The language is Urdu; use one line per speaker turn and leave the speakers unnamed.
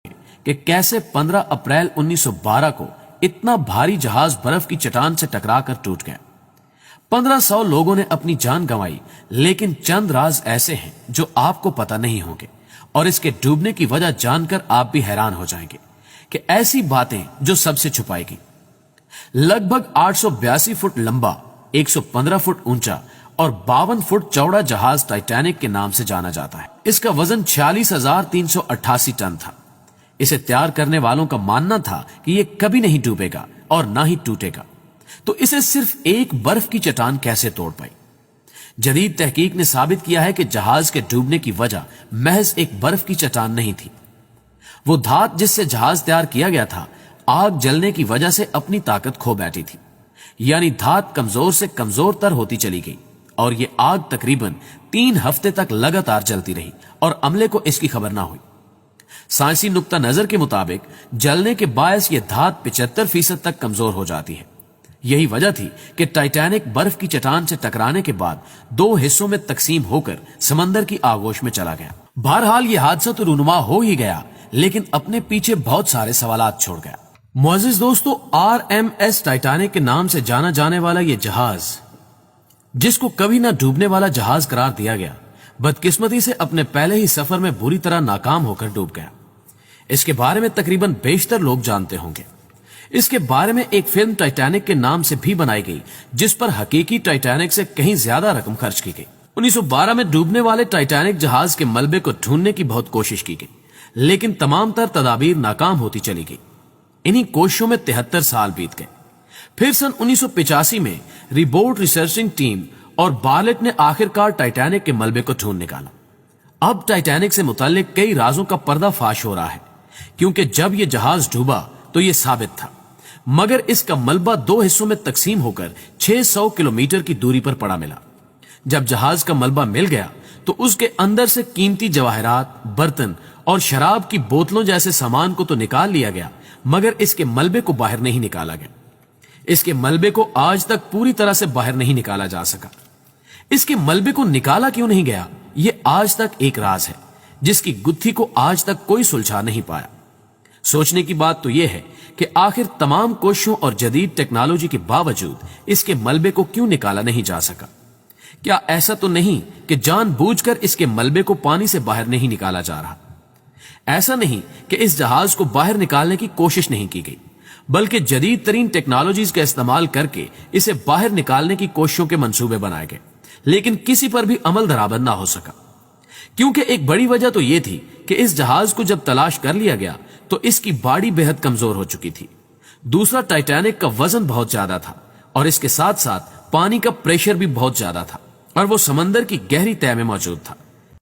کہ کیسے 15 اپریل 1912 کو اتنا بھاری جہاز برف کی چٹان سے ٹکرا کر ٹوٹ گیا۔ 1500 لوگوں نے اپنی جان گنوائی، لیکن چند راز ایسے ہیں جو آپ کو پتہ نہیں ہوں گے، اور اس کے ڈوبنے کی وجہ جان کر آپ بھی حیران ہو جائیں گے کہ ایسی باتیں جو سب سے چھپائی گئی۔ لگ بھگ 882 فٹ لمبا، 115 فٹ اونچا اور 52 فٹ چوڑا جہاز ٹائٹینک کے نام سے جانا جاتا ہے۔ اس کا وزن 46,388 ٹن تھا۔ اسے تیار کرنے والوں کا ماننا تھا کہ یہ کبھی نہیں ڈوبے گا اور نہ ہی ٹوٹے گا، تو اسے صرف ایک برف کی چٹان کیسے توڑ پائی؟ جدید تحقیق نے ثابت کیا ہے کہ جہاز کے ڈوبنے کی وجہ محض ایک برف کی چٹان نہیں تھی۔ وہ دھات جس سے جہاز تیار کیا گیا تھا، آگ جلنے کی وجہ سے اپنی طاقت کھو بیٹھی تھی، یعنی دھات کمزور سے کمزور تر ہوتی چلی گئی، اور یہ آگ تقریباً 3 ہفتے تک لگاتار جلتی رہی اور عملے کو اس کی خبر نہ ہوئی۔ سائنسی نقطہ نظر کے مطابق جلنے کے باعث یہ دھات 75% تک کمزور ہو جاتی ہے۔ یہی وجہ تھی کہ ٹائٹینک برف کی چٹان سے ٹکرانے کے بعد 2 حصوں میں تقسیم ہو کر سمندر کی آغوش میں چلا گیا۔ بہرحال یہ حادثہ تو رونما ہو ہی گیا، لیکن اپنے پیچھے بہت سارے سوالات چھوڑ گیا۔ معزز دوستو، RMS ٹائٹینک کے نام سے جانا جانے والا یہ جہاز، جس کو کبھی نہ ڈوبنے والا جہاز قرار دیا گیا، بدقسمتی سے اپنے پہلے ہی سفر میں بری طرح ناکام ہو کر ڈوب گیا۔ اس کے بارے میں تقریباً بیشتر لوگ جانتے ہوں گے۔ اس کے بارے میں ایک فلم ٹائٹینک کے نام سے بھی بنائی گئی، جس پر حقیقی ٹائٹینک سے کہیں زیادہ رقم خرچ کی گئی۔ 1912 میں ڈوبنے والے ٹائٹینک جہاز کے ملبے کو ڈھونڈنے کی بہت کوشش کی گئی، لیکن تمام تر تدابیر ناکام ہوتی چلی گئی۔ انہی کوششوں میں 73 سال بیت گئے۔ پھر سن 1985 میں ریبورٹ ریسرچنگ ٹیم اور بارلٹ نے آخرکار ٹائٹینک کے ملبے کو ڈھونڈ نکالا۔ اب ٹائٹینک سے متعلق کئی رازوں کا پردہ فاش ہو رہا ہے، کیونکہ جب یہ جہاز ڈوبا تو یہ ثابت تھا، مگر اس کا ملبہ 2 حصوں میں تقسیم ہو کر 600 کلومیٹر کی دوری پر پڑا ملا۔ جب جہاز کا ملبہ مل گیا تو اس کے اندر سے قیمتی جواہرات، برتن اور شراب کی بوتلوں جیسے سامان کو تو نکال لیا گیا، مگر اس کے ملبے کو باہر نہیں نکالا گیا۔ اس کے ملبے کو آج تک پوری طرح سے باہر نہیں نکالا جا سکا۔ اس کے ملبے کو نکالا کیوں نہیں گیا، یہ آج تک ایک راز ہے، جس کی گتھی کو آج تک کوئی سلجھا نہیں پایا۔ سوچنے کی بات تو یہ ہے کہ آخر تمام کوششوں اور جدید ٹیکنالوجی کے باوجود اس کے ملبے کو کیوں نکالا نہیں جا سکا؟ کیا ایسا تو نہیں کہ جان بوجھ کر اس کے ملبے کو پانی سے باہر نہیں نکالا جا رہا؟ ایسا نہیں کہ اس جہاز کو باہر نکالنے کی کوشش نہیں کی گئی، بلکہ جدید ترین ٹیکنالوجیز کا استعمال کر کے اسے باہر نکالنے کی کوششوں کے منصوبے بنائے گئے، لیکن کسی پر بھی عمل درآمد نہ ہو سکا۔ کیونکہ ایک بڑی وجہ تو یہ تھی کہ اس جہاز کو جب تلاش کر لیا گیا تو اس کی باڈی بے حد کمزور ہو چکی تھی۔ دوسرا، ٹائٹینک کا وزن بہت زیادہ تھا، اور اس کے ساتھ ساتھ پانی کا پریشر بھی بہت زیادہ تھا، اور وہ سمندر کی گہری تہہ میں موجود تھا۔